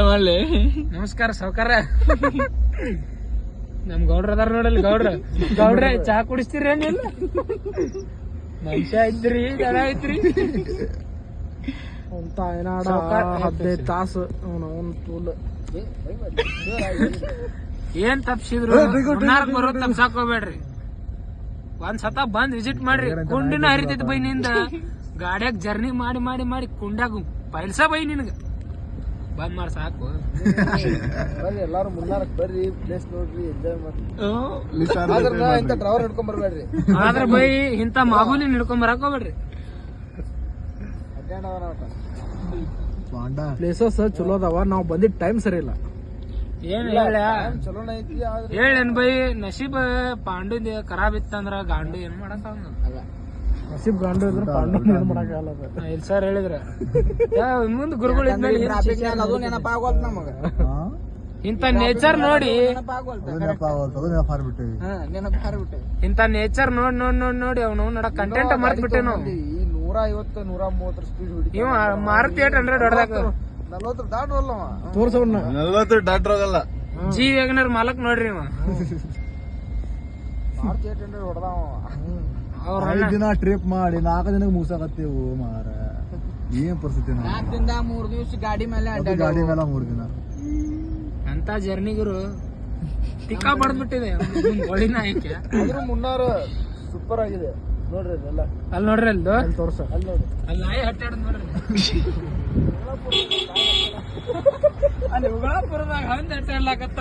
ಮಾಡ್ಲಿ. ನಮಸ್ಕಾರ ಸಾವ್ಕಾರ. ನಮ್ ಗೌಡ್ರ ಅದಾರ ನೋಡಲ್ಲಿ ಗೌಡ್ರೆ ಚಹಾ ಕುಡಿಸ್ತೀರಿ ಏನಿಲ್ಲ? ಮನುಷ್ಯ ಇದ್ರಿ ದಡ ಐತ್ರಿ ಅಂತ ಏನಾಡ 15 ತಾಸು ತೂಲ್ ಏನ್ ತಪ್ಸಿದ್ರು ಬರೋದ್ ತಪ್ಸಾಕ್ ಹೋಗ್ಬೇಡ್ರಿ. ಒಂದ್ ಸತ ಬಂದ್ ವಿಸಿಟ್ ಮಾಡ್ರಿ. ಕುಂಡಿನ ಹರಿತೈತಿ ಬೈನಿಂದ ಗಾಡ್ಯಾಗ ಜರ್ನಿ ಮಾಡಿ ಮಾಡಿ ಮಾಡಿ ಕುಂಡ್ಯಾಗ ಪೈಲ್ಸ ಬೈ ನಿನ್ಗ ಬಂದ್ ಮಾಡಿ ಸಾಕು. ಬರ್ರಿ ಎಲ್ಲಾರು ಮುನ್ನಾರಕ್ ಬರ್ರಿ, ಪ್ಲೇಸ್ ನೋಡ್ರಿ, ಎಂಜಾಯ್ ಮಾಡ್ರಿ. ಇಂತ ಡ್ರೈವರ್ ಹಿಡ್ಕೊಂಡ್ ಬರ್ಬೇಡ್ರಿ. ಆದ್ರ ಬೈ ಇಂತ ಮಾಮೂಲಿ ಹಿಡ್ಕೊಂಡ್ ಬರಾಕ್ ಹೋಗ್ಬೇಡ್ರಿ. ಪ್ಲೇಸಸ್ ಚಲೋ ಅದಾವ, ನಾವ್ ಬಂದಿದ್ ಟೈಮ್ ಸರಿ ಇಲ್ಲ. ಏನ್ ಹೇಳ ಚಲೋನ ಐತಿ. ಹೇಳೇನ್ ಬೈ ನಸೀಬ್ ಪಾಂಡು ಖರಾಬ್ ಇತ್ತಂದ್ರ ಗಾಂಡು ಏನ್ ಮಾಡಕ್ ನಸೀಬ್ ಗಾಂಡು ಇದ್ರ ಪಾಂಡು ಏನ್ ಮಾಡಕ್ ಆಗಲ್ಲ. ಇಲ್ಲ ಸರ್ ಹೇಳಿದ್ರ ಮುಂದ್ ಗುರುಗಳು ಇಂತ ನೇಚರ್ ನೋಡಿ ಇಂತ ನೇಚರ್ ನೋಡಿ ಅವ್ನು ನಡ ಕಂಟೆಂಟ್ ಮರ್ತ್ ಬಿಟ್ಟೆ ನಾವು. 150 130 ಸ್ಪೀಡ್ ಇವ ಮಾರುತಿ 800 ಹೊಡೆದಾಕ 40 ದಾಟವಲ್ಲ ತೋರ್ಸವ್ನ. 40 ಡಾಕ್ಟರ್ ಹೋಗಲ್ಲ. ಜಿ ವೇಗನರ್ ಮಾಲಕ್ ನೋಡ್ರಿ ಇವ. ಮಾರುತಿ 800 ಹೊಡೆದವ. ಅವ್ರ 5 ದಿನ ಟ್ರಿಪ್ ಮಾಡಿ 4 ದಿನಕ್ಕೆ ಮುಗಿಸಾಕತ್ತೇವು ಮಾರ. ಏನ್ ಪರಿಸ್ಥಿತಿ? 4 ದಿನ 3 ದಿವಸ ಗಾಡಿ ಮೇಲೆ 3 ದಿನ ಅಂತ ಜರ್ನಿಗರು ಟಿಕ್ಕಾ ಬಡ್ದ್ಬಿಟ್ಟಿದೆ ಒಳಿನ ಆಯ್ಕೆ. ಆದ್ರೂ ಮುನ್ನಾರು ಸೂಪರ್ ಆಗಿದೆ ನೋಡ್ರಿ. ಎಲ್ಲ ಅಲ್ಲಿ ನೋಡ್ರಿ ಅಲ್ದು ತೋರ್ಸ ಅಲ್ಲಿ ನೋಡಿ, ಅಲ್ಲಿ ನಾಯಿ ಹಟ್ಟಾಡ್ ನೋಡ್ರಿ. ಅಲ್ಲಿ ಉಗಳಾಪುರದಾಗ ಹಂದ್ ಹಟ್ಟಾಡ್ಲಾಕತ್ತ.